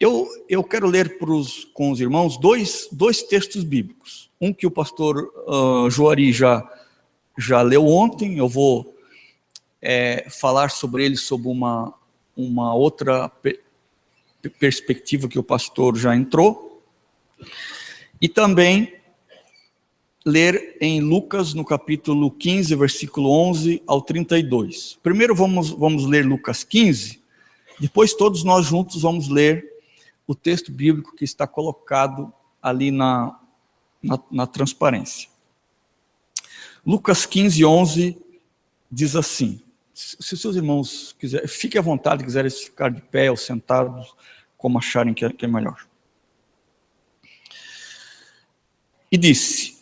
Eu quero ler com os irmãos dois textos bíblicos. Um que o pastor Joari já leu ontem, eu vou falar sobre ele sob uma outra perspectiva que o pastor já entrou. E também ler em Lucas, no capítulo 15, versículo 11 ao 32. Primeiro vamos ler Lucas 15, depois todos nós juntos vamos ler o texto bíblico que está colocado ali na transparência. Lucas 15, 11 diz assim, se seus irmãos quiserem, fiquem à vontade, quiserem ficar de pé ou sentados, como acharem que é melhor. E disse,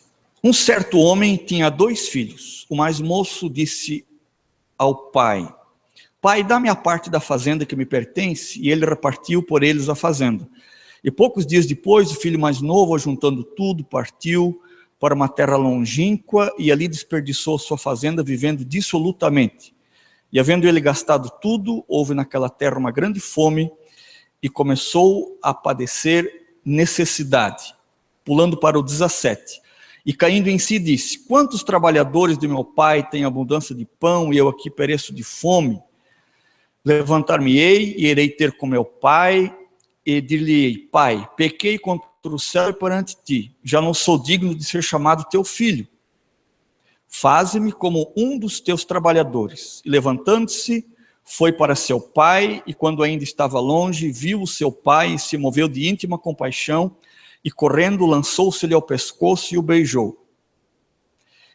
um certo homem tinha 2 filhos. O mais moço disse ao pai, pai, dá-me a parte da fazenda que me pertence, e ele repartiu por eles a fazenda. E poucos dias depois, o filho mais novo, juntando tudo, partiu para uma terra longínqua, e ali desperdiçou sua fazenda, vivendo dissolutamente. E havendo ele gastado tudo, houve naquela terra uma grande fome, e começou a padecer necessidade. Pulando para o 17. E caindo em si, disse, quantos trabalhadores de meu pai têm abundância de pão, e eu aqui pereço de fome? Levantar-me-ei, e irei ter com meu pai, e dir-lhe-ei, pai, pequei contra o céu e perante ti, já não sou digno de ser chamado teu filho. Faze-me como um dos teus trabalhadores. E levantando-se, foi para seu pai, e quando ainda estava longe, viu o seu pai, e se moveu de íntima compaixão, e correndo, lançou-se-lhe ao pescoço e o beijou.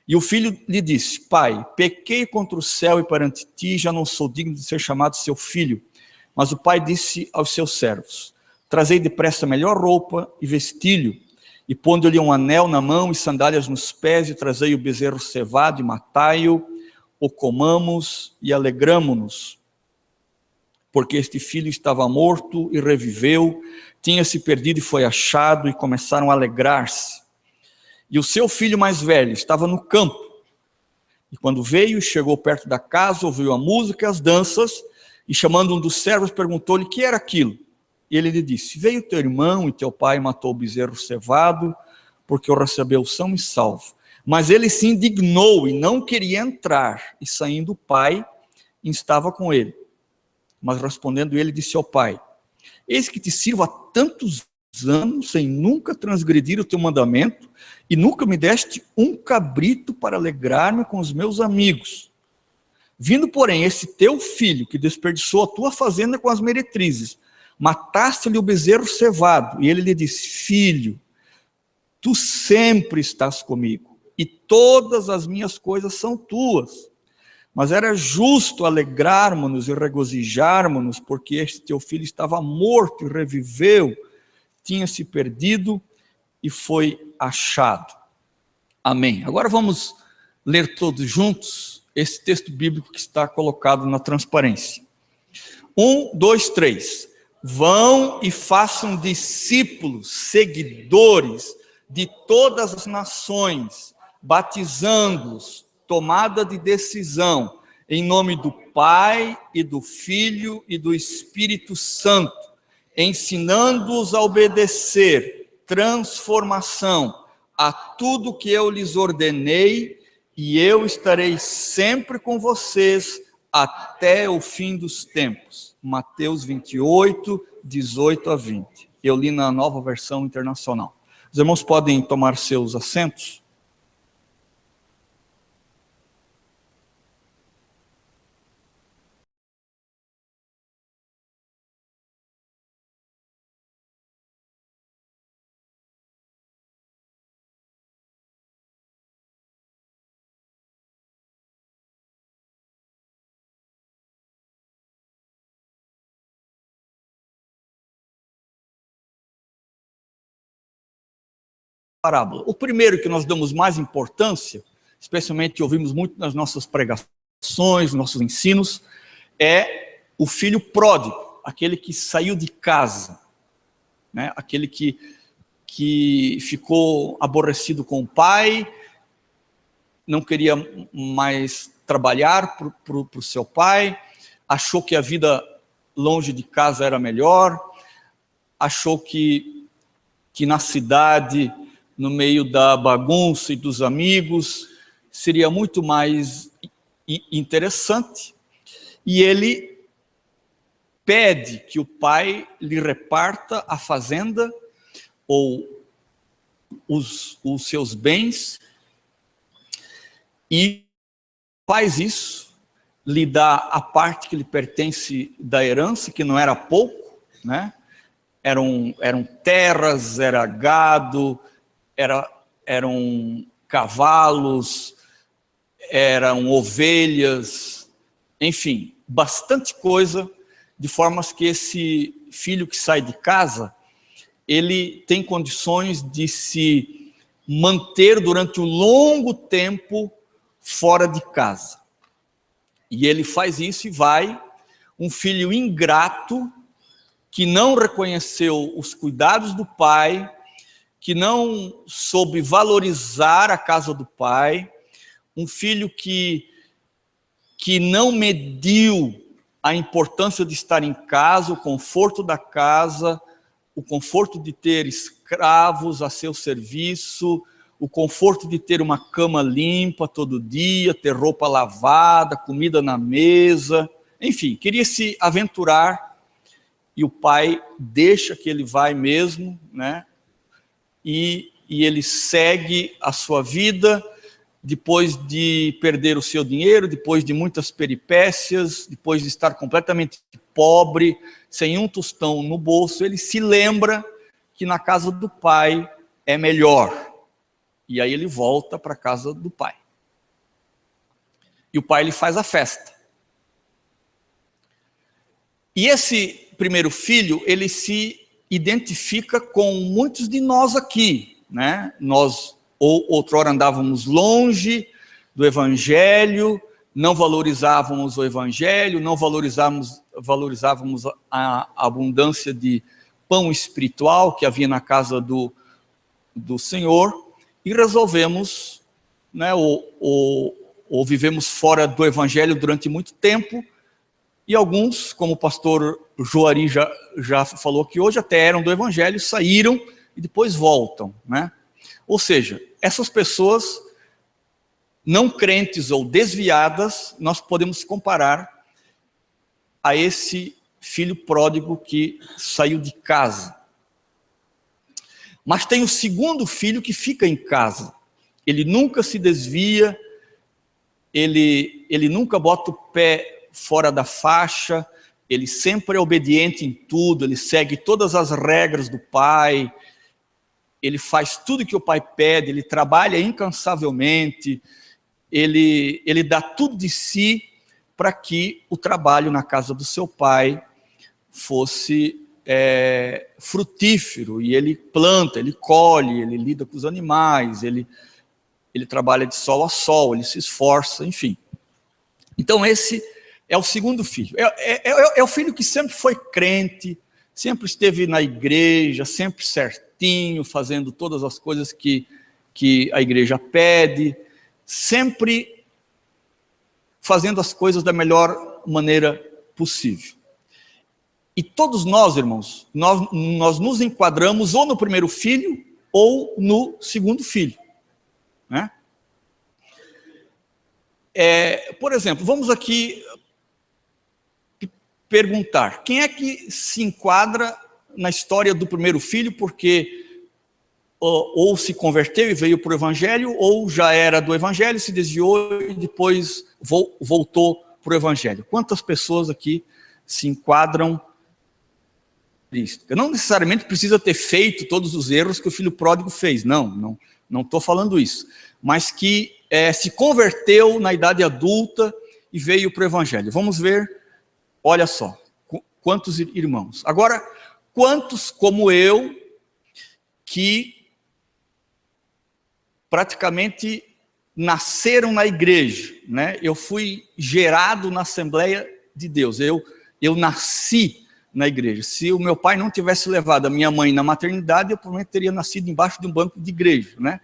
E o filho lhe disse, pai, pequei contra o céu e perante ti, já não sou digno de ser chamado seu filho. Mas o pai disse aos seus servos, trazei depressa a melhor roupa e vestilho, e pondo-lhe um anel na mão e sandálias nos pés, e trazei o bezerro cevado e matai-o, o comamos e alegramo-nos. Porque este filho estava morto e reviveu, tinha se perdido e foi achado, e começaram a alegrar-se. E o seu filho mais velho estava no campo, e quando veio, chegou perto da casa, ouviu a música e as danças, e chamando um dos servos, perguntou-lhe o que era aquilo. E ele lhe disse, veio teu irmão e teu pai matou o bezerro cevado, porque o recebeu são e salvo. Mas ele se indignou e não queria entrar, e saindo o pai, estava com ele. Mas respondendo ele, disse ao pai, eis que te sirvo há tantos anos, sem nunca transgredir o teu mandamento, e nunca me deste um cabrito para alegrar-me com os meus amigos. Vindo, porém, esse teu filho, que desperdiçou a tua fazenda com as meretrizes, mataste-lhe o bezerro cevado. E ele lhe disse, filho, tu sempre estás comigo, e todas as minhas coisas são tuas. Mas era justo alegrarmos-nos e regozijarmos-nos, porque este teu filho estava morto e reviveu, tinha se perdido e foi achado. Amém. Agora vamos ler todos juntos esse texto bíblico que está colocado na transparência. 1, 2, 3. Vão e façam discípulos, seguidores de todas as nações, batizando-os, tomada de decisão, em nome do Pai e do Filho e do Espírito Santo, ensinando-os a obedecer, transformação, a tudo que eu lhes ordenei, e eu estarei sempre com vocês até o fim dos tempos. Mateus 28, 18 a 20. Eu li na Nova Versão Internacional. Os irmãos podem tomar seus assentos? Parábola. O primeiro que nós damos mais importância, especialmente ouvimos muito nas nossas pregações, nossos ensinos, é o filho pródigo, aquele que saiu de casa, né? Aquele que ficou aborrecido com o pai, não queria mais trabalhar para o seu pai, achou que a vida longe de casa era melhor, achou que na cidade, no meio da bagunça e dos amigos, seria muito mais interessante, e ele pede que o pai lhe reparta a fazenda ou os seus bens, e faz isso, lhe dá a parte que lhe pertence da herança, que não era pouco, né? Eram terras, era gado, eram cavalos, eram ovelhas, enfim, bastante coisa, de formas que esse filho que sai de casa, ele tem condições de se manter durante um longo tempo fora de casa. E ele faz isso e vai, um filho ingrato, que não reconheceu os cuidados do pai, que não soube valorizar a casa do pai, um filho que não mediu a importância de estar em casa, o conforto da casa, o conforto de ter escravos a seu serviço, o conforto de ter uma cama limpa todo dia, ter roupa lavada, comida na mesa, enfim, queria se aventurar, e o pai deixa que ele vai mesmo, né? E ele segue a sua vida, depois de perder o seu dinheiro, depois de muitas peripécias, depois de estar completamente pobre, sem um tostão no bolso, ele se lembra que na casa do pai é melhor. E aí ele volta para a casa do pai. E o pai lhe faz a festa. E esse primeiro filho, ele se identifica com muitos de nós aqui, né? Nós, outrora, andávamos longe do Evangelho, não valorizávamos o Evangelho, não valorizávamos a abundância de pão espiritual que havia na casa do Senhor, e resolvemos, né, ou vivemos fora do Evangelho durante muito tempo, e alguns, como o pastor Joari já falou aqui hoje, até eram do Evangelho, saíram e depois voltam, né? Ou seja, essas pessoas não crentes ou desviadas, nós podemos comparar a esse filho pródigo que saiu de casa. Mas tem o segundo filho que fica em casa. Ele nunca se desvia, ele nunca bota o pé fora da faixa, ele sempre é obediente em tudo, ele segue todas as regras do pai, ele faz tudo que o pai pede, ele trabalha incansavelmente, ele dá tudo de si para que o trabalho na casa do seu pai fosse frutífero, e ele planta, ele colhe, ele lida com os animais, ele trabalha de sol a sol, ele se esforça, enfim. Então esse é o segundo filho, é o filho que sempre foi crente, sempre esteve na igreja, sempre certinho, fazendo todas as coisas que a igreja pede, sempre fazendo as coisas da melhor maneira possível. E todos nós, irmãos, nós nos enquadramos ou no primeiro filho ou no segundo filho, né? Por exemplo, vamos aqui perguntar, quem é que se enquadra na história do primeiro filho porque ou se converteu e veio para o Evangelho, ou já era do Evangelho, se desviou e depois voltou para o Evangelho? Quantas pessoas aqui se enquadram nisso? Não necessariamente precisa ter feito todos os erros que o filho pródigo fez, não estou falando isso, mas que se converteu na idade adulta e veio para o Evangelho. Vamos ver. Olha só, quantos irmãos. Agora, quantos como eu, que praticamente nasceram na igreja, né? Eu fui gerado na Assembleia de Deus, eu nasci na igreja. Se o meu pai não tivesse levado a minha mãe na maternidade, eu provavelmente teria nascido embaixo de um banco de igreja, né?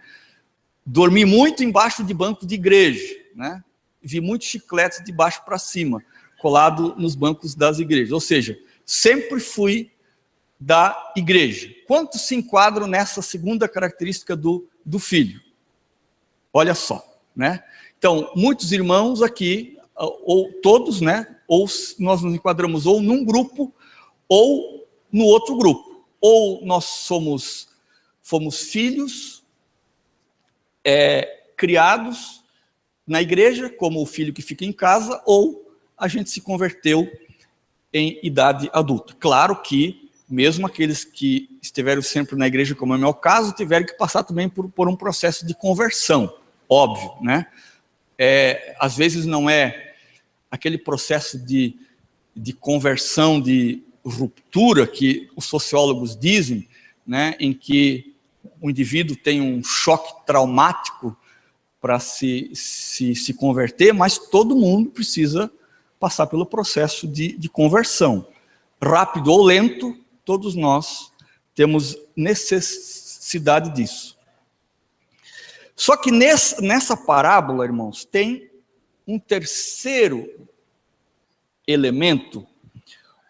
Dormi muito embaixo de banco de igreja, né? Vi muitos chicletes de baixo para cima, colado nos bancos das igrejas. Ou seja, sempre fui da igreja. Quantos se enquadram nessa segunda característica do filho? Olha só, né? Então, muitos irmãos aqui, ou todos, né? Ou nós nos enquadramos ou num grupo, ou no outro grupo. Ou nós fomos filhos criados na igreja, como o filho que fica em casa, ou a gente se converteu em idade adulta. Claro que, mesmo aqueles que estiveram sempre na igreja, como é o meu caso, tiveram que passar também por um processo de conversão, óbvio, né? Às vezes não é aquele processo de conversão, de ruptura que os sociólogos dizem, né, em que o indivíduo tem um choque traumático para se converter, mas todo mundo precisa passar pelo processo de conversão. Rápido ou lento, todos nós temos necessidade disso. Só que nessa parábola, irmãos, tem um terceiro elemento,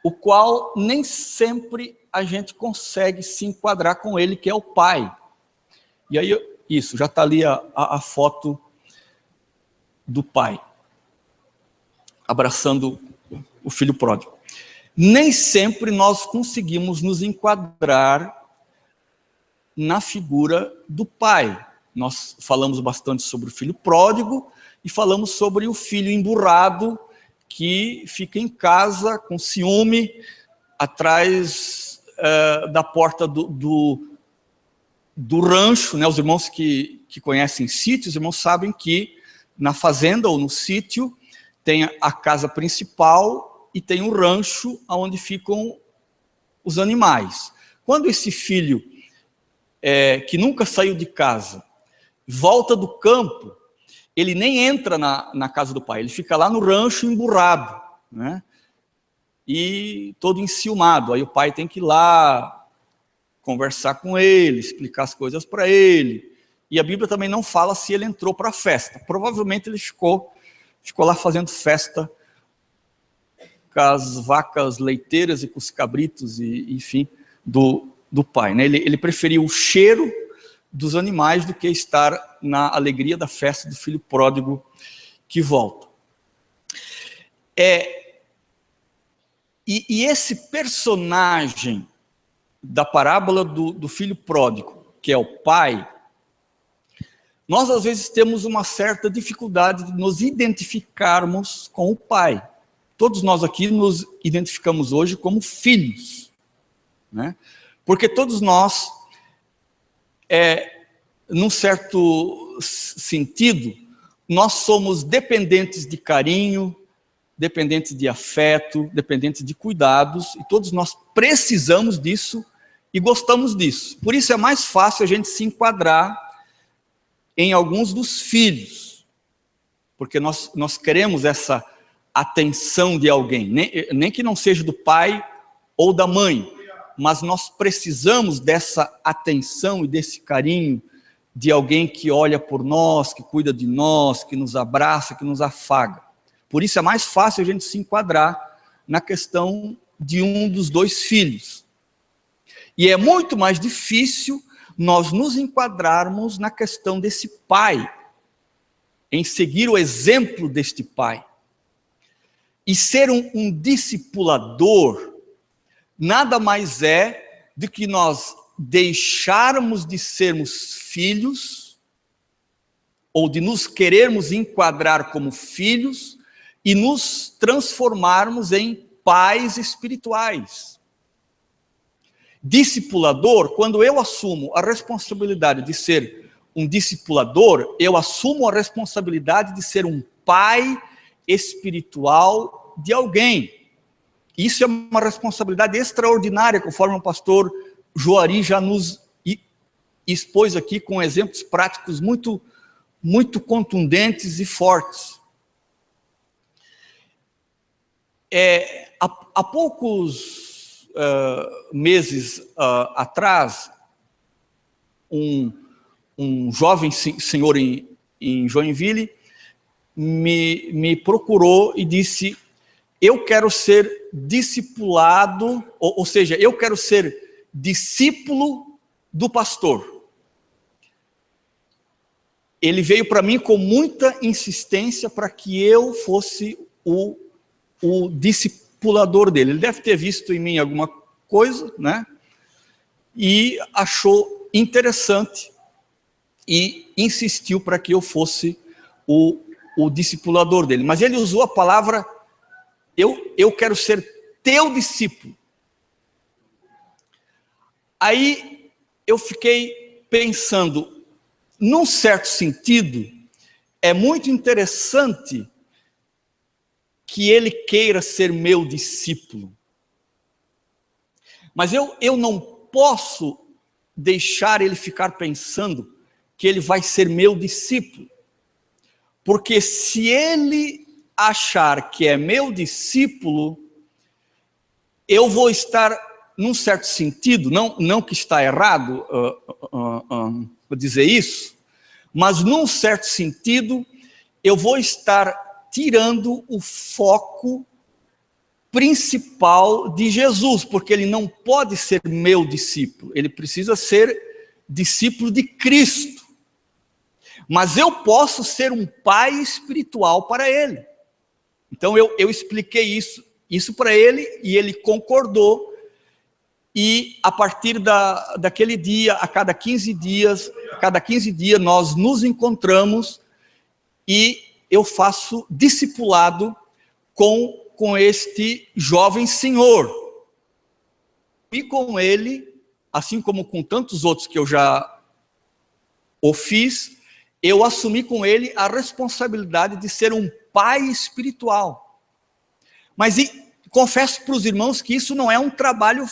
o qual nem sempre a gente consegue se enquadrar com ele, que é o pai. E aí, isso, já está ali a foto do pai, abraçando o filho pródigo. Nem sempre nós conseguimos nos enquadrar na figura do pai. Nós falamos bastante sobre o filho pródigo e falamos sobre o filho emburrado que fica em casa com ciúme atrás da porta do rancho, né? Os irmãos que conhecem sítios, os irmãos sabem que na fazenda ou no sítio tem a casa principal e tem um rancho onde ficam os animais. Quando esse filho, que nunca saiu de casa, volta do campo, ele nem entra na casa do pai, ele fica lá no rancho emburrado, né? E todo enciumado. Aí o pai tem que ir lá conversar com ele, explicar as coisas para ele. E a Bíblia também não fala se ele entrou para a festa. Provavelmente ele ficou lá fazendo festa com as vacas leiteiras e com os cabritos, e enfim, do pai, né? Ele preferiu o cheiro dos animais do que estar na alegria da festa do filho pródigo que volta. E esse personagem da parábola do filho pródigo, que é o pai, nós às vezes temos uma certa dificuldade de nos identificarmos com o pai. Todos nós aqui nos identificamos hoje como filhos, né? Porque todos nós, num certo sentido, nós somos dependentes de carinho, dependentes de afeto, dependentes de cuidados, e todos nós precisamos disso e gostamos disso. Por isso é mais fácil a gente se enquadrar em alguns dos filhos, porque nós queremos essa atenção de alguém, nem que não seja do pai ou da mãe, mas nós precisamos dessa atenção e desse carinho de alguém que olha por nós, que cuida de nós, que nos abraça, que nos afaga. Por isso é mais fácil a gente se enquadrar na questão de um dos dois filhos. E é muito mais difícil nós nos enquadrarmos na questão desse pai, em seguir o exemplo deste pai. E ser um discipulador nada mais é do que nós deixarmos de sermos filhos, ou de nos querermos enquadrar como filhos, e nos transformarmos em pais espirituais. Discipulador, quando eu assumo a responsabilidade de ser um discipulador, eu assumo a responsabilidade de ser um pai espiritual de alguém. Isso é uma responsabilidade extraordinária, conforme o pastor Joari já nos expôs aqui com exemplos práticos muito, muito contundentes e fortes. Há poucos meses atrás, um jovem senhor em Joinville me procurou e disse: eu quero ser discipulado, ou seja, eu quero ser discípulo do pastor. Ele veio para mim com muita insistência para que eu fosse o discipulador dele. Ele deve ter visto em mim alguma coisa, né? E achou interessante e insistiu para que eu fosse o discipulador dele. Mas ele usou a palavra, eu quero ser teu discípulo. Aí eu fiquei pensando, num certo sentido, é muito interessante que ele queira ser meu discípulo. Mas eu não posso deixar ele ficar pensando que ele vai ser meu discípulo. Porque se ele achar que é meu discípulo, eu vou estar, num certo sentido, não que está errado vou dizer isso, mas num certo sentido, eu vou estar tirando o foco principal de Jesus, porque ele não pode ser meu discípulo, ele precisa ser discípulo de Cristo. Mas eu posso ser um pai espiritual para ele. Então eu expliquei isso para ele e ele concordou. E a partir daquele dia, a cada 15 dias nós nos encontramos e eu faço discipulado com este jovem senhor. E com ele, assim como com tantos outros que eu já o fiz, eu assumi com ele a responsabilidade de ser um pai espiritual. Mas confesso para os irmãos que isso não é um trabalho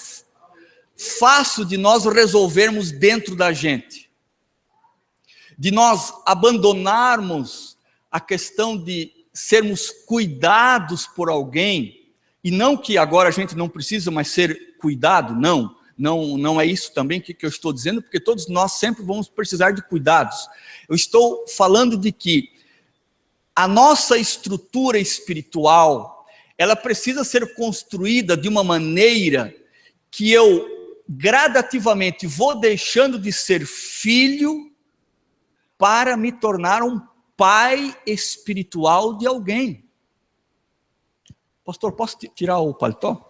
fácil de nós resolvermos dentro da gente. De nós abandonarmos a questão de sermos cuidados por alguém, e não que agora a gente não precisa mais ser cuidado, não é isso também que eu estou dizendo, porque todos nós sempre vamos precisar de cuidados. Eu estou falando de que a nossa estrutura espiritual, ela precisa ser construída de uma maneira que eu gradativamente vou deixando de ser filho para me tornar um pai espiritual de alguém. Pastor, posso tirar o paletó?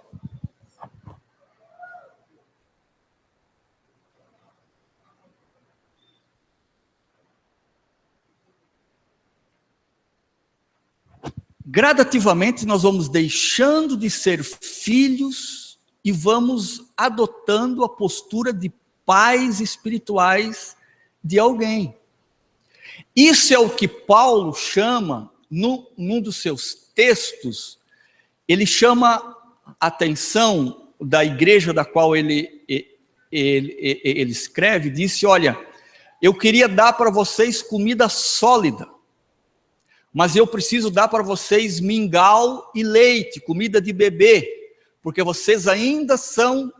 Gradativamente nós vamos deixando de ser filhos e vamos adotando a postura de pais espirituais de alguém. Isso é o que Paulo chama, num dos seus textos, ele chama a atenção da igreja da qual ele escreve, disse, olha, eu queria dar para vocês comida sólida, mas eu preciso dar para vocês mingau e leite, comida de bebê, porque vocês ainda são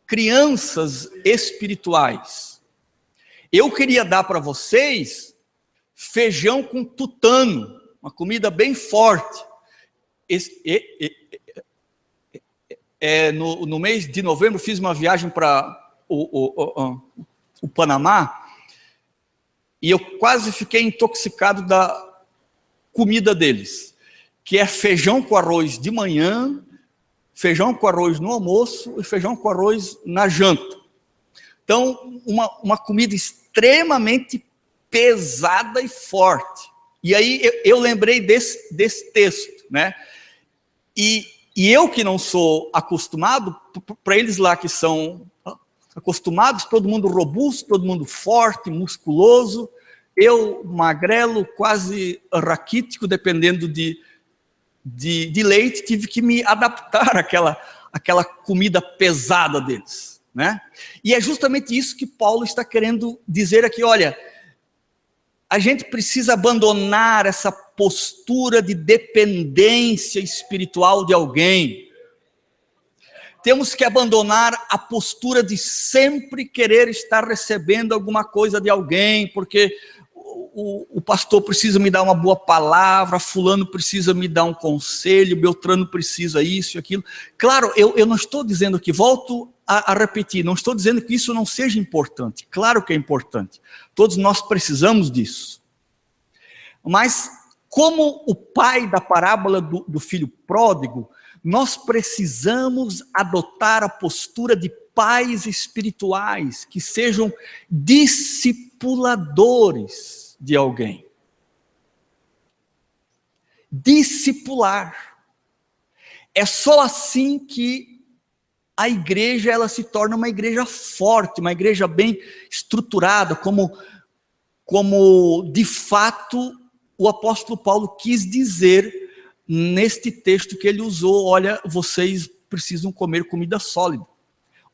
crianças espirituais. Eu queria dar para vocês feijão com tutano, uma comida bem forte. No mês de novembro fiz uma viagem para o Panamá e eu quase fiquei intoxicado da comida deles, que é feijão com arroz de manhã, feijão com arroz no almoço e feijão com arroz na janta. Então, uma comida extremamente pesada e forte. E aí eu lembrei desse texto, né? E eu que não sou acostumado, para eles lá que são acostumados, todo mundo robusto, todo mundo forte, musculoso, eu magrelo, quase raquítico, dependendo de leite, tive que me adaptar àquela comida pesada deles, né? E é justamente isso que Paulo está querendo dizer aqui, olha, a gente precisa abandonar essa postura de dependência espiritual de alguém. Temos que abandonar a postura de sempre querer estar recebendo alguma coisa de alguém, porque o pastor precisa me dar uma boa palavra, fulano precisa me dar um conselho, Beltrano precisa isso e aquilo. Claro, eu não estou dizendo que, volto a repetir, não estou dizendo que isso não seja importante, claro que é importante, todos nós precisamos disso. Mas, como o pai da parábola do filho pródigo, nós precisamos adotar a postura de pais espirituais, que sejam discipuladores de alguém. Discipular. É só assim que a igreja ela se torna uma igreja forte, uma igreja bem estruturada, como de fato o apóstolo Paulo quis dizer neste texto que ele usou. Olha, vocês precisam comer comida sólida.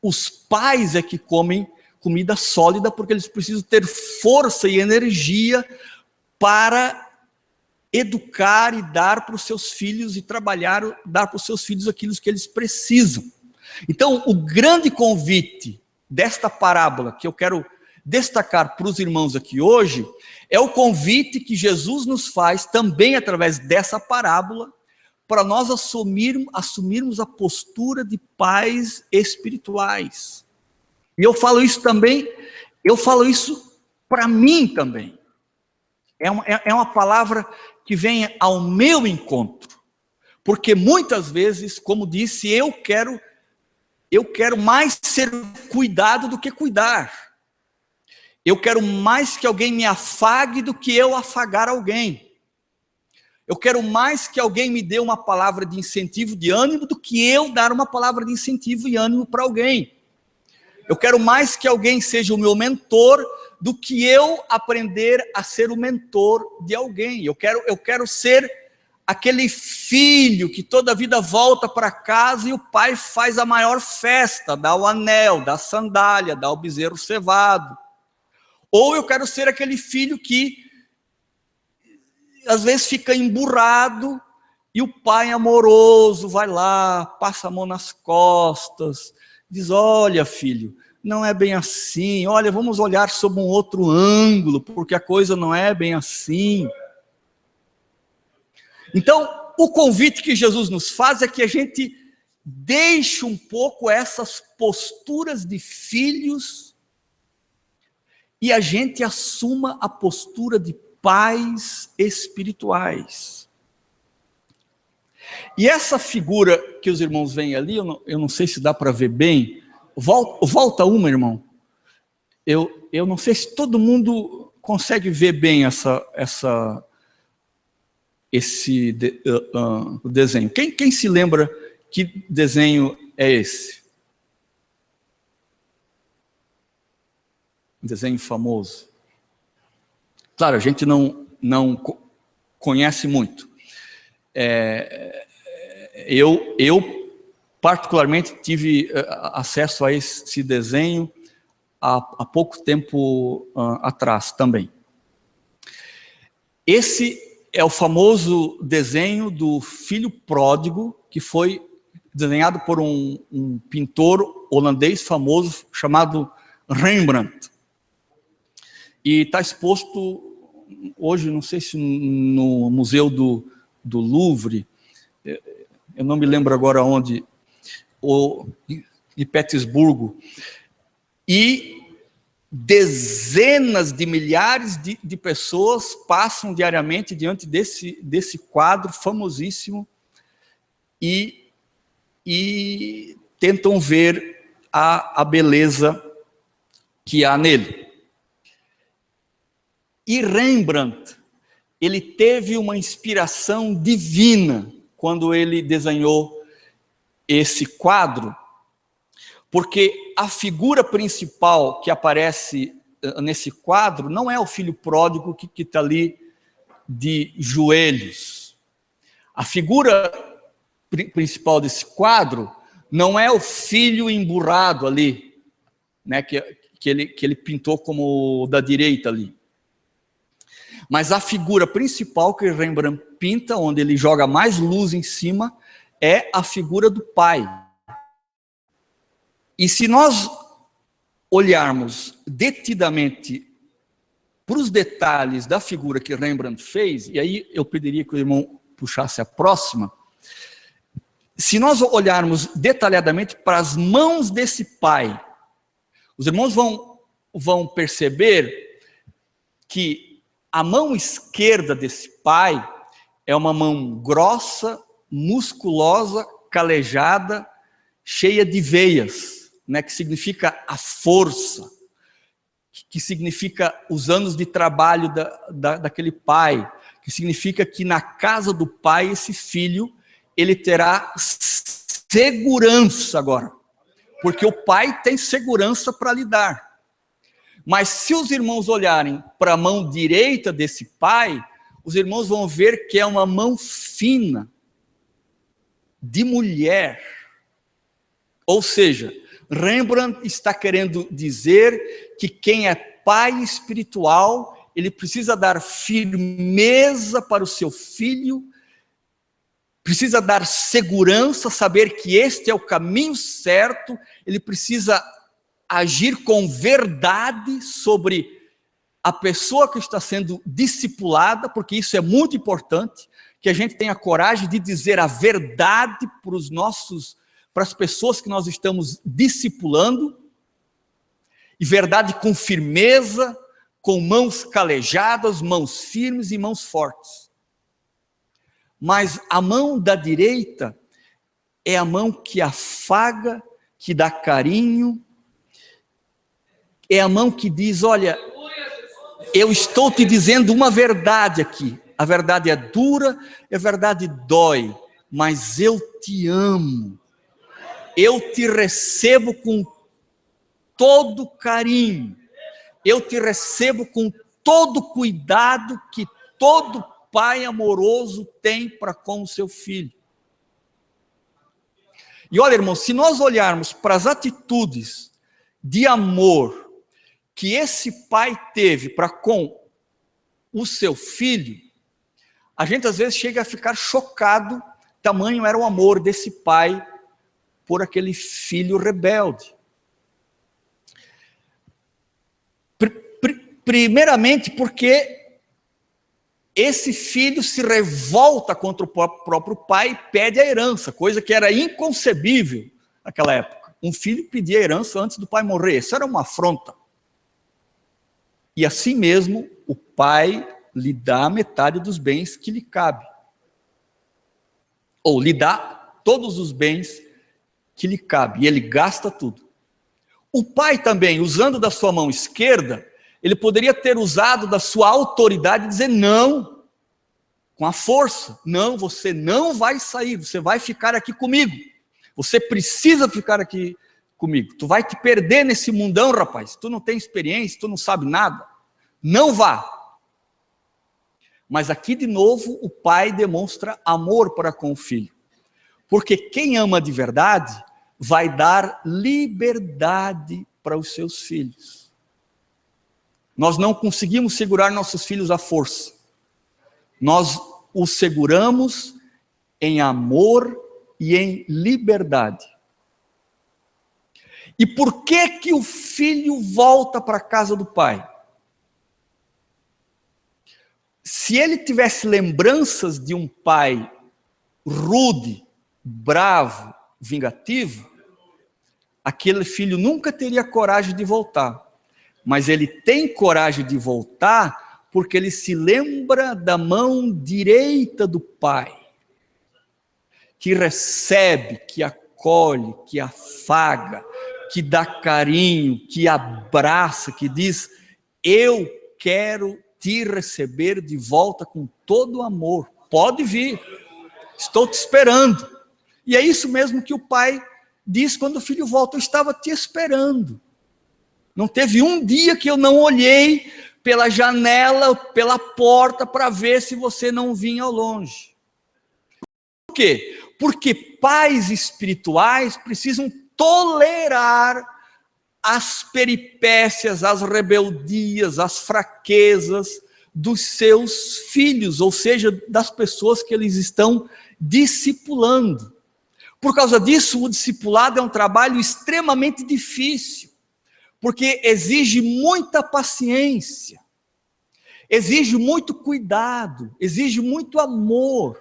Os pais é que comem comida sólida porque eles precisam ter força e energia para educar e dar para os seus filhos e trabalhar, dar para os seus filhos aquilo que eles precisam. Então, o grande convite desta parábola que eu quero destacar para os irmãos aqui hoje é o convite que Jesus nos faz também através dessa parábola para nós assumirmos a postura de pais espirituais. E eu falo isso também, eu falo isso para mim também. É uma palavra que vem ao meu encontro, porque muitas vezes, como disse, eu quero mais ser cuidado do que cuidar. Eu quero mais que alguém me afague do que eu afagar alguém. Eu quero mais que alguém me dê uma palavra de incentivo, de ânimo, do que eu dar uma palavra de incentivo e ânimo para alguém. Eu quero mais que alguém seja o meu mentor do que eu aprender a ser o mentor de alguém. Eu quero ser aquele filho que toda a vida volta para casa e o pai faz a maior festa, dá o anel, dá a sandália, dá o bezerro cevado. Ou eu quero ser aquele filho que às vezes fica emburrado e o pai amoroso vai lá, passa a mão nas costas, diz: olha, filho, não é bem assim, olha, vamos olhar sob um outro ângulo, porque a coisa não é bem assim. Então, o convite que Jesus nos faz é que a gente deixe um pouco essas posturas de filhos e a gente assuma a postura de pais espirituais. E essa figura que os irmãos veem ali, eu não sei se dá para ver bem, volta uma, irmão. Eu não sei se todo mundo consegue ver bem esse desenho. Quem se lembra que desenho é esse? Um desenho famoso. Claro, a gente não conhece muito. Eu particularmente tive acesso a esse desenho há pouco tempo atrás também. Esse é o famoso desenho do filho pródigo, que foi desenhado por um pintor holandês famoso chamado Rembrandt. E está exposto hoje, não sei se no Museu do Louvre, eu não me lembro agora onde, ou em Petersburgo, e dezenas de milhares de pessoas passam diariamente diante desse quadro famosíssimo e tentam ver a beleza que há nele. E Rembrandt, ele teve uma inspiração divina quando ele desenhou esse quadro, porque a figura principal que aparece nesse quadro não é o filho pródigo que está ali de joelhos. A figura principal desse quadro não é o filho emburrado ali, né, que ele pintou como o da direita ali. Mas a figura principal que Rembrandt pinta, onde ele joga mais luz em cima, é a figura do pai. E se nós olharmos detidamente para os detalhes da figura que Rembrandt fez, e aí eu pediria que o irmão puxasse a próxima, se nós olharmos detalhadamente para as mãos desse pai, os irmãos vão perceber que a mão esquerda desse pai é uma mão grossa, musculosa, calejada, cheia de veias, né, que significa a força, que significa os anos de trabalho daquele pai, que significa que na casa do pai esse filho, ele terá segurança agora, porque o pai tem segurança para lhe dar. Mas se os irmãos olharem para a mão direita desse pai, os irmãos vão ver que é uma mão fina, de mulher. Ou seja, Rembrandt está querendo dizer que quem é pai espiritual, ele precisa dar firmeza para o seu filho, precisa dar segurança, saber que este é o caminho certo, ele precisa agir com verdade sobre a pessoa que está sendo discipulada, porque isso é muito importante, que a gente tenha coragem de dizer a verdade para as pessoas que nós estamos discipulando, e verdade com firmeza, com mãos calejadas, mãos firmes e mãos fortes. Mas a mão da direita é a mão que afaga, que dá carinho, é a mão que diz, olha, eu estou te dizendo uma verdade aqui, a verdade é dura, a verdade dói, mas eu te amo, eu te recebo com todo carinho, eu te recebo com todo cuidado que todo pai amoroso tem para com o seu filho. E olha, irmãos, se nós olharmos para as atitudes de amor que esse pai teve para com o seu filho, a gente às vezes chega a ficar chocado, tamanho era o amor desse pai por aquele filho rebelde. Primeiramente porque esse filho se revolta contra o próprio pai e pede a herança, coisa que era inconcebível naquela época. Um filho pedia herança antes do pai morrer, isso era uma afronta. E assim mesmo, o pai lhe dá metade dos bens que lhe cabe. Ou lhe dá todos os bens que lhe cabe, e ele gasta tudo. O pai também, usando da sua mão esquerda, ele poderia ter usado da sua autoridade e dizer não, com a força. Não, você não vai sair, você vai ficar aqui comigo. Você precisa ficar aqui comigo. Tu vai te perder nesse mundão, rapaz. Tu não tem experiência, tu não sabe nada. Não vá. Mas aqui de novo o pai demonstra amor para com o filho. Porque quem ama de verdade vai dar liberdade para os seus filhos. Nós não conseguimos segurar nossos filhos à força. Nós os seguramos em amor e em liberdade. E por que o filho volta para a casa do pai? Se ele tivesse lembranças de um pai rude, bravo, vingativo, aquele filho nunca teria coragem de voltar. Mas ele tem coragem de voltar porque ele se lembra da mão direita do pai, que recebe, que acolhe, que afaga, que dá carinho, que abraça, que diz, eu quero te receber de volta com todo amor, pode vir, estou te esperando. E é isso mesmo que o pai diz quando o filho volta, eu estava te esperando. Não teve um dia que eu não olhei pela janela, pela porta, para ver se você não vinha ao longe. Por quê? Porque pais espirituais precisam tolerar as peripécias, as rebeldias, as fraquezas dos seus filhos, ou seja, das pessoas que eles estão discipulando. Por causa disso, o discipulado é um trabalho extremamente difícil, porque exige muita paciência, exige muito cuidado, exige muito amor,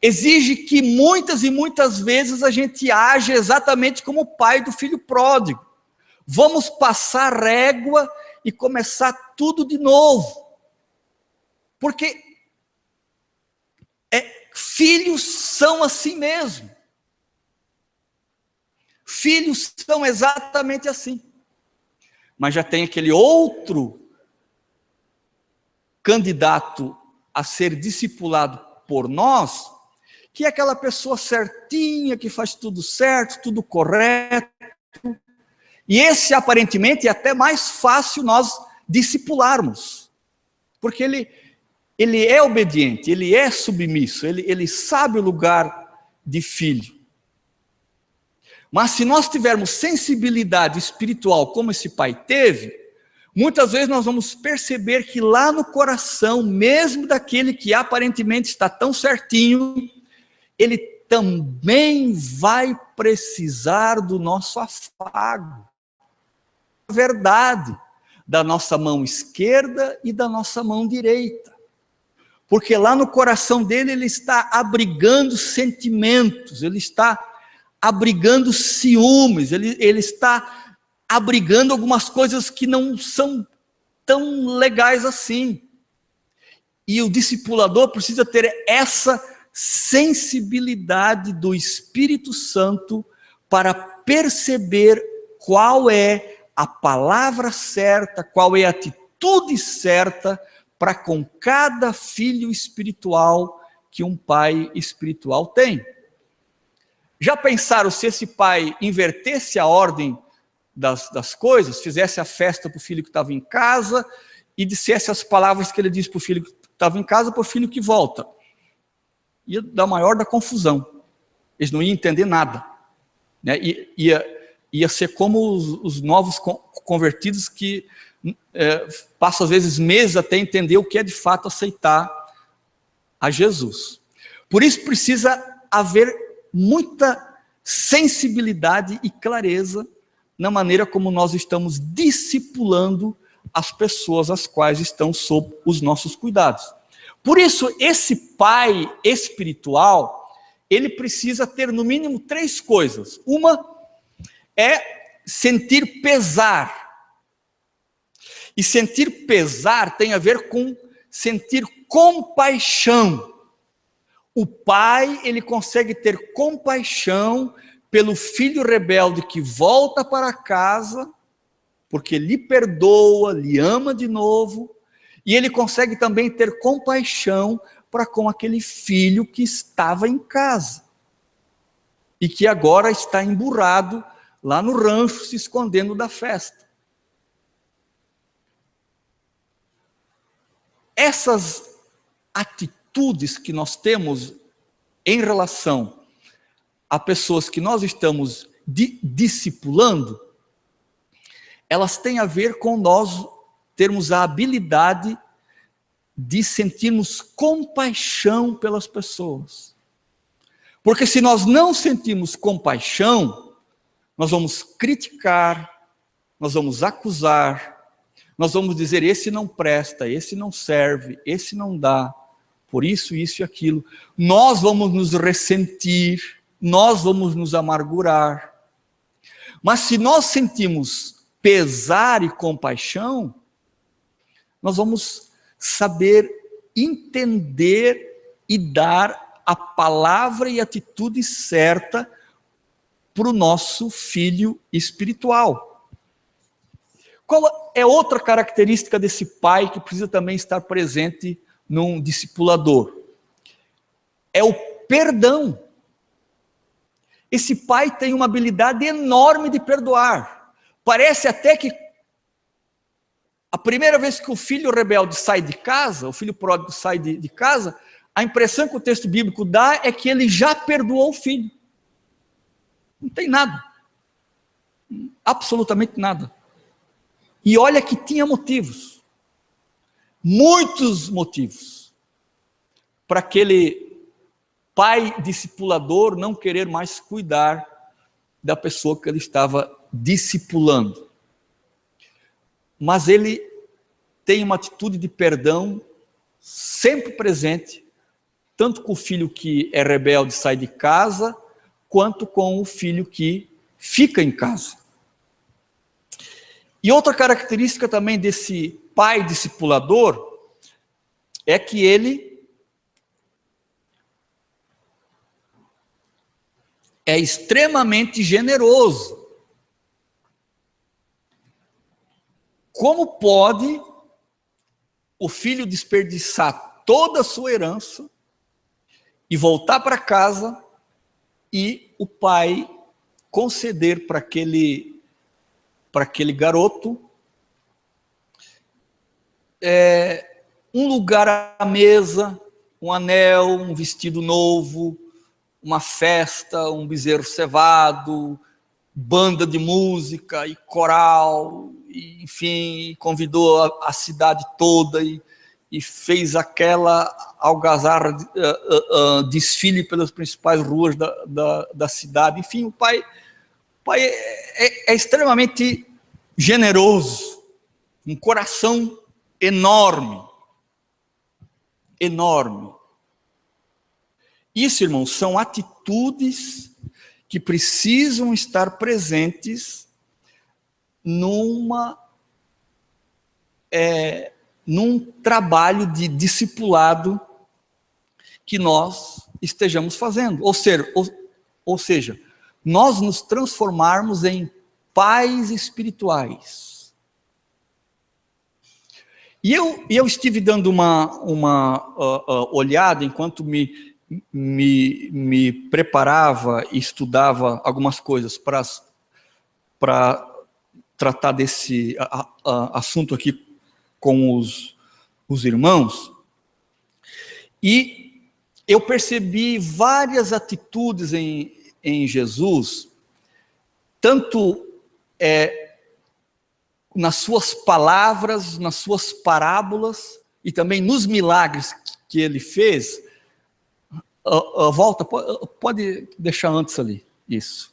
exige que muitas e muitas vezes a gente age exatamente como o pai do filho pródigo. Vamos passar régua e começar tudo de novo. Porque filhos são assim mesmo. Filhos são exatamente assim. Mas já tem aquele outro candidato a ser discipulado por nós, que é aquela pessoa certinha, que faz tudo certo, tudo correto. E esse, aparentemente, é até mais fácil nós discipularmos. Porque ele é obediente, ele é submisso, ele sabe o lugar de filho. Mas se nós tivermos sensibilidade espiritual como esse pai teve, muitas vezes nós vamos perceber que lá no coração, mesmo daquele que aparentemente está tão certinho, ele também vai precisar do nosso afago. A verdade, da nossa mão esquerda e da nossa mão direita. Porque lá no coração dele ele está abrigando sentimentos, ele está abrigando ciúmes, ele está abrigando algumas coisas que não são tão legais assim. E o discipulador precisa ter essa sensibilidade do Espírito Santo para perceber qual é a palavra certa, qual é a atitude certa para com cada filho espiritual que um pai espiritual tem. Já pensaram se esse pai invertesse a ordem das coisas, fizesse a festa para o filho que estava em casa e dissesse as palavras que ele disse para o filho que estava em casa para o filho que volta? Ia dar maior da confusão. Eles não iam entender nada. Né? Ia ser como os novos convertidos que passam às vezes meses até entender o que é de fato aceitar a Jesus. Por isso precisa haver muita sensibilidade e clareza na maneira como nós estamos discipulando as pessoas as quais estão sob os nossos cuidados. Por isso, esse pai espiritual, ele precisa ter no mínimo 3 coisas. Uma é sentir pesar. E sentir pesar tem a ver com sentir compaixão. O pai, ele consegue ter compaixão pelo filho rebelde que volta para casa, porque lhe perdoa, lhe ama de novo, e ele consegue também ter compaixão para com aquele filho que estava em casa, e que agora está emburrado lá no rancho, se escondendo da festa. Essas atitudes que nós temos em relação a pessoas que nós estamos discipulando, elas têm a ver com nós termos a habilidade de sentirmos compaixão pelas pessoas. Porque se nós não sentimos compaixão, nós vamos criticar, nós vamos acusar, nós vamos dizer, esse não presta, esse não serve, esse não dá, por isso, isso e aquilo. Nós vamos nos ressentir, nós vamos nos amargurar. Mas se nós sentimos pesar e compaixão, nós vamos saber entender e dar a palavra e a atitude certa para o nosso filho espiritual. Qual é outra característica desse pai que precisa também estar presente num discipulador? É o perdão. Esse pai tem uma habilidade enorme de perdoar. Parece até que a primeira vez que o filho rebelde sai de casa, o filho pródigo sai de casa, a impressão que o texto bíblico dá é que ele já perdoou o filho. Não tem nada. Absolutamente nada. E olha que tinha motivos. Muitos motivos. Para aquele pai discipulador não querer mais cuidar da pessoa que ele estava discipulando. Mas ele tem uma atitude de perdão sempre presente tanto com o filho que é rebelde e sai de casa, quanto com o filho que fica em casa. E outra característica também desse pai discipulador é que ele é extremamente generoso. Como pode o filho desperdiçar toda a sua herança e voltar para casa e o pai conceder para aquele garoto um lugar à mesa, um anel, um vestido novo, uma festa, um bezerro cevado, banda de música e coral, e, enfim, convidou a cidade toda e fez aquela algazarra, desfile pelas principais ruas da cidade. Enfim, o pai é extremamente generoso, um coração enorme. Enorme. Isso, irmãos, são atitudes que precisam estar presentes num trabalho de discipulado que nós estejamos fazendo. Ou seja, nós nos transformarmos em pais espirituais. E eu estive dando uma olhada enquanto me preparava e estudava algumas coisas para tratar desse assunto aqui com os irmãos, e eu percebi várias atitudes em Jesus, tanto nas suas palavras, nas suas parábolas, e também nos milagres que ele fez. Volta, pode deixar antes ali, isso.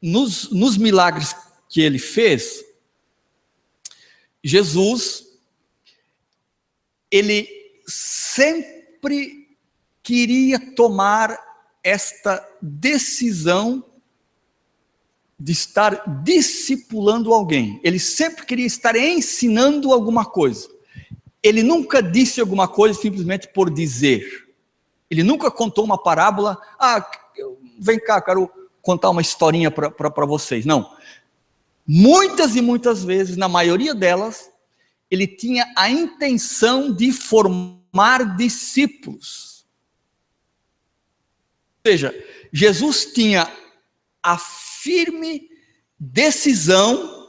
Nos milagres que ele fez, Jesus, ele sempre queria tomar esta decisão de estar discipulando alguém. Ele sempre queria estar ensinando alguma coisa. Ele nunca disse alguma coisa simplesmente por dizer. Ele nunca contou uma parábola. Vem cá, quero contar uma historinha para vocês. Não. Muitas e muitas vezes, na maioria delas, ele tinha a intenção de formar discípulos. Ou seja, Jesus tinha a firme decisão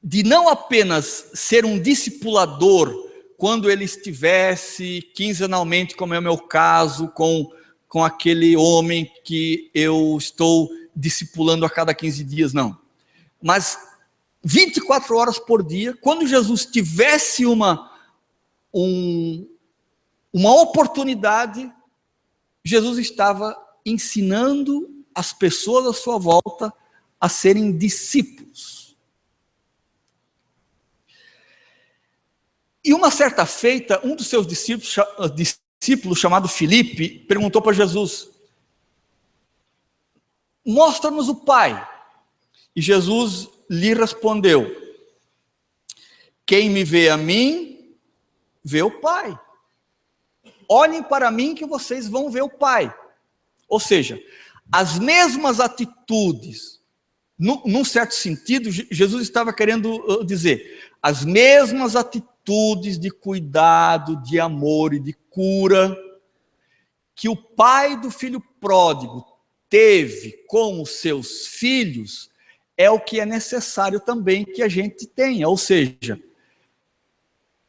de não apenas ser um discipulador quando ele estivesse quinzenalmente, como é o meu caso, com aquele homem que eu estou discipulando a cada 15 dias, não. Mas 24 horas por dia, quando Jesus tivesse uma oportunidade, Jesus estava ensinando as pessoas à sua volta a serem discípulos. E uma certa feita, um dos seus discípulos chamado Filipe, perguntou para Jesus: mostra-nos o Pai. E Jesus lhe respondeu: quem me vê a mim, vê o Pai. Olhem para mim que vocês vão ver o Pai. Ou seja, as mesmas atitudes, num certo sentido, Jesus estava querendo dizer, as mesmas atitudes de cuidado, de amor e de cura que o pai do filho pródigo teve com os seus filhos, é o que é necessário também que a gente tenha. Ou seja,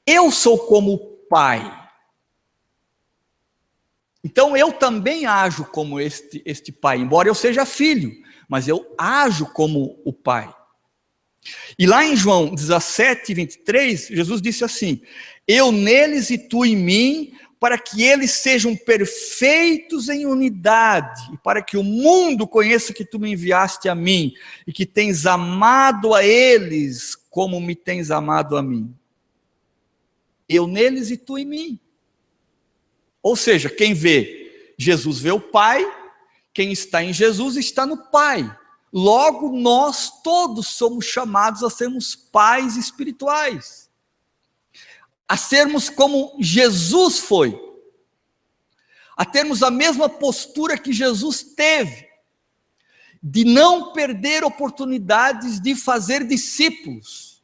eu sou como o pai. Então eu também ajo como este pai, embora eu seja filho, mas eu ajo como o pai. E lá em João 17, 23, Jesus disse assim: eu neles e tu em mim, para que eles sejam perfeitos em unidade, e para que o mundo conheça que tu me enviaste a mim, e que tens amado a eles como me tens amado a mim. eu neles e tu em mim. Ou seja, quem vê Jesus vê o Pai, quem está em Jesus está no Pai. Logo, nós todos somos chamados a sermos pais espirituais, a sermos como Jesus foi, a termos a mesma postura que Jesus teve, de não perder oportunidades de fazer discípulos.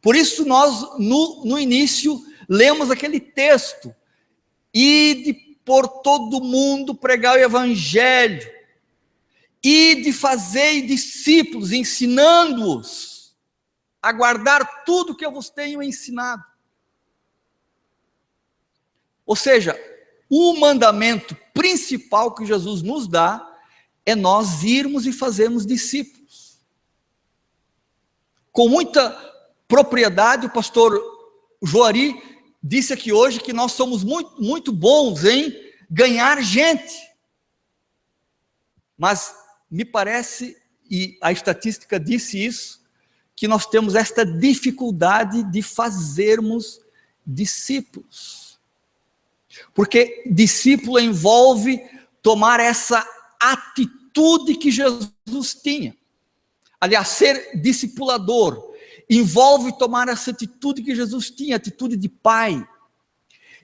Por isso nós, no início, lemos aquele texto, ide por todo mundo pregar o evangelho, ide fazer discípulos, ensinando-os a guardar tudo que eu vos tenho ensinado. Ou seja, o mandamento principal que Jesus nos dá é nós irmos e fazermos discípulos. Com muita propriedade, o pastor Joari disse aqui hoje que nós somos muito bons em ganhar gente. Mas me parece, e a estatística disse isso, que nós temos esta dificuldade de fazermos discípulos. Porque discípulo envolve tomar essa atitude que Jesus tinha. Aliás, ser discipulador envolve tomar essa atitude que Jesus tinha, atitude de pai.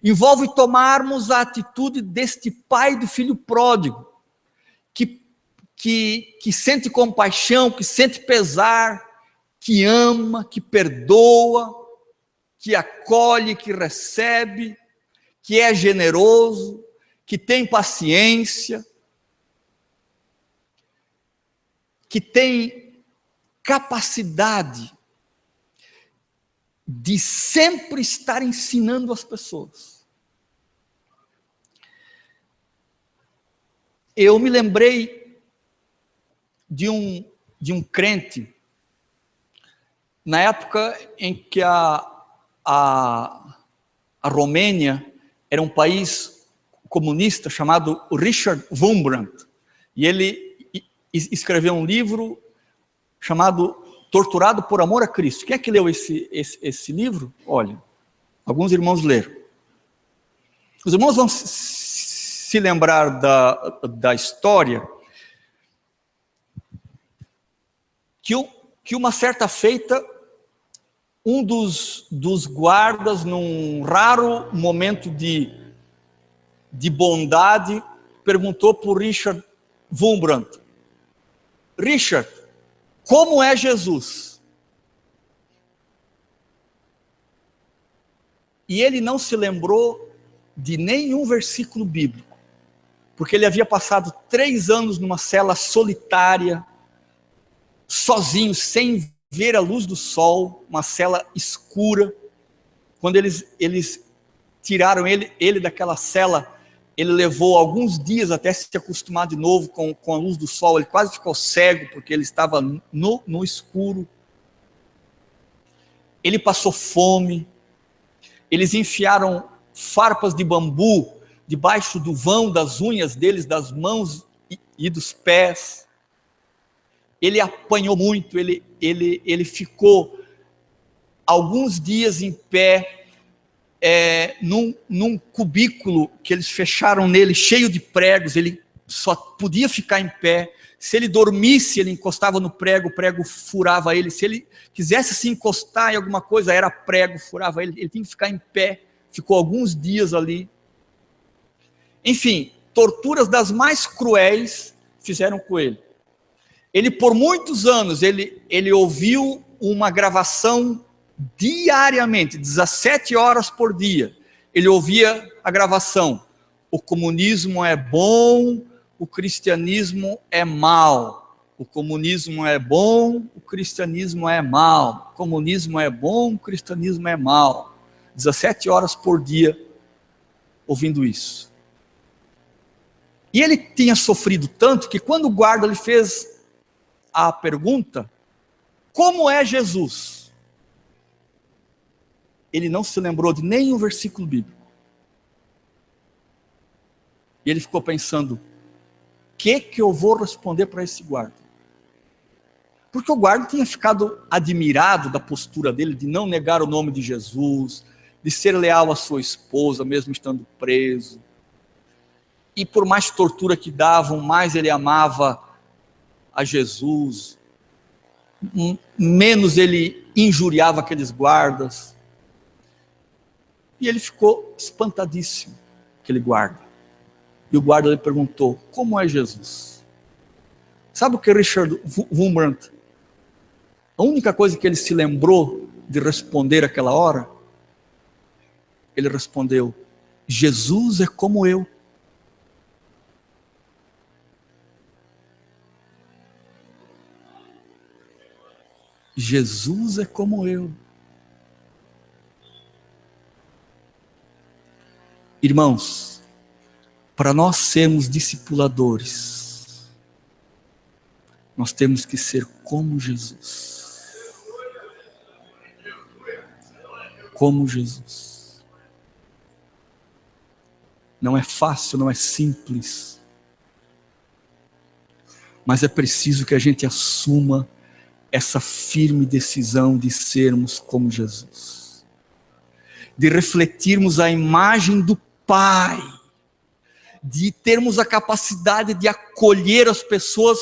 Envolve tomarmos a atitude deste pai do filho pródigo, que sente compaixão, que sente pesar, que ama, que perdoa, que acolhe, que recebe, que é generoso, que tem paciência, que tem capacidade de sempre estar ensinando as pessoas. Eu me lembrei de um crente, na época em que a Romênia era um país comunista chamado Richard Wurmbrand, e ele escreveu um livro chamado Torturado por Amor a Cristo. Quem é que leu esse livro? Olha, alguns irmãos leram. Os irmãos vão se lembrar da história que uma certa feita, um dos guardas, num raro momento de bondade, perguntou para o Richard Wurmbrand: Richard, como é Jesus? E ele não se lembrou de nenhum versículo bíblico, porque ele havia passado 3 anos numa cela solitária, sozinho, sem ver a luz do sol, uma cela escura. Quando eles tiraram ele daquela cela, ele levou alguns dias até se acostumar de novo com a luz do sol. Ele quase ficou cego, porque ele estava no escuro. Ele passou fome. Eles enfiaram farpas de bambu debaixo do vão das unhas deles, das mãos e dos pés. Ele apanhou muito, ele ficou alguns dias em pé, num cubículo que eles fecharam nele, cheio de pregos. Ele só podia ficar em pé. Se ele dormisse, ele encostava no prego, o prego furava ele. Se ele quisesse se encostar em alguma coisa, era prego, furava ele. Ele tinha que ficar em pé. Ficou alguns dias ali. Enfim, torturas das mais cruéis fizeram com ele. Ele, por muitos anos, ele ouviu uma gravação diariamente, 17 horas por dia. Ele ouvia a gravação: o comunismo é bom, o cristianismo é mal. O comunismo é bom, o cristianismo é mal. O comunismo é bom, o cristianismo é mal. 17 horas por dia ouvindo isso. E ele tinha sofrido tanto que, quando o guarda lhe fez a pergunta: como é Jesus? Ele não se lembrou de nenhum versículo bíblico. E ele ficou pensando: o que eu vou responder para esse guarda? Porque o guarda tinha ficado admirado da postura dele, de não negar o nome de Jesus, de ser leal à sua esposa, mesmo estando preso. E por mais tortura que davam, mais ele amava a Jesus, menos ele injuriava aqueles guardas. E ele ficou espantadíssimo, aquele guarda. E o guarda lhe perguntou: como é Jesus? Sabe o que Richard Wurmbrand, a única coisa que ele se lembrou de responder aquela hora? Ele respondeu: Jesus é como eu. Jesus é como eu. Irmãos, para nós sermos discipuladores, nós temos que ser como Jesus. Como Jesus. Não é fácil, não é simples, mas é preciso que a gente assuma essa firme decisão de sermos como Jesus, de refletirmos a imagem do Pai, de termos a capacidade de acolher as pessoas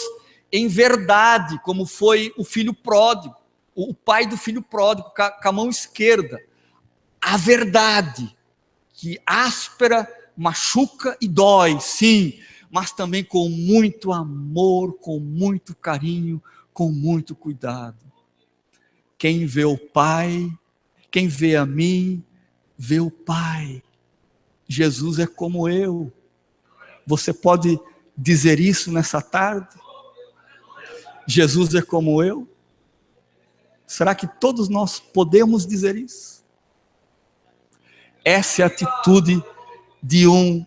em verdade, como foi o filho pródigo, o pai do filho pródigo, com a mão esquerda. A verdade, que áspera, machuca e dói, sim, mas também com muito amor, com muito carinho, com muito cuidado. Quem vê o Pai, quem vê a mim, vê o Pai. Jesus é como eu. Você pode dizer isso nessa tarde? Jesus é como eu? Será que todos nós podemos dizer isso? Essa é a atitude de um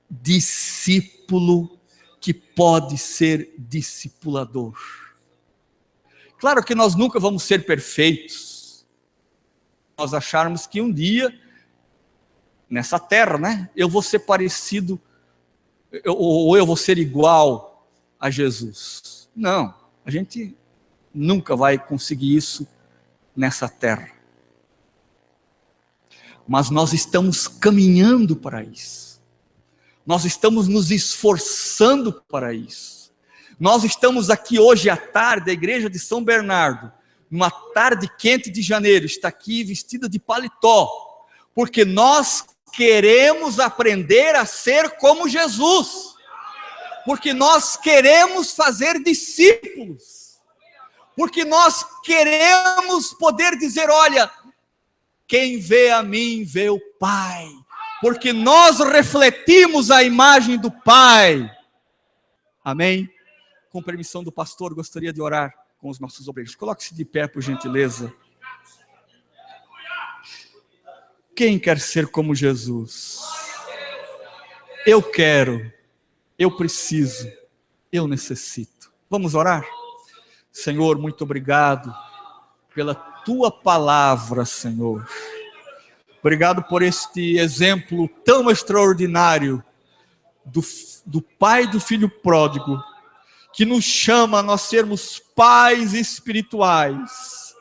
discípulo que pode ser discipulador. Claro que nós nunca vamos ser perfeitos. Nós acharmos que um dia, nessa terra, né, eu vou ser parecido, ou eu vou ser igual a Jesus. Não, a gente nunca vai conseguir isso nessa terra. Mas nós estamos caminhando para isso. Nós estamos nos esforçando para isso. Nós estamos aqui hoje à tarde, a igreja de São Bernardo, numa tarde quente de janeiro, está aqui vestida de paletó, porque nós queremos aprender a ser como Jesus, porque nós queremos fazer discípulos, porque nós queremos poder dizer: olha, quem vê a mim vê o Pai, porque nós refletimos a imagem do Pai. Amém? Com permissão do pastor, gostaria de orar com os nossos obreiros. Coloque-se de pé, por gentileza. Quem quer ser como Jesus? Eu quero, eu preciso, eu necessito. Vamos orar? Senhor, muito obrigado pela tua palavra, Senhor. Obrigado por este exemplo tão extraordinário do pai do filho pródigo, que nos chama a nós sermos pais espirituais.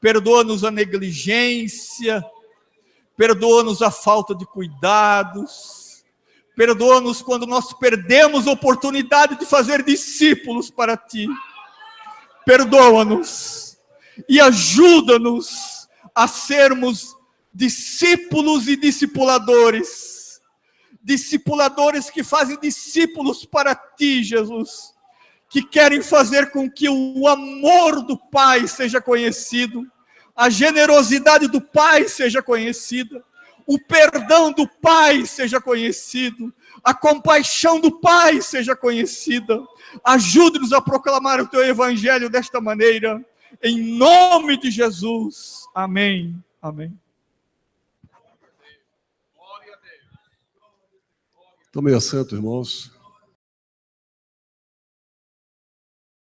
Perdoa-nos a negligência, perdoa-nos a falta de cuidados, perdoa-nos quando nós perdemos a oportunidade de fazer discípulos para ti. Perdoa-nos e ajuda-nos a sermos discípulos e discipuladores. Discipuladores que fazem discípulos para ti, Jesus. Que querem fazer com que o amor do Pai seja conhecido, a generosidade do Pai seja conhecida, o perdão do Pai seja conhecido, a compaixão do Pai seja conhecida. Ajude-nos a proclamar o teu evangelho desta maneira, em nome de Jesus. Amém. Amém. Tomem assento, irmãos.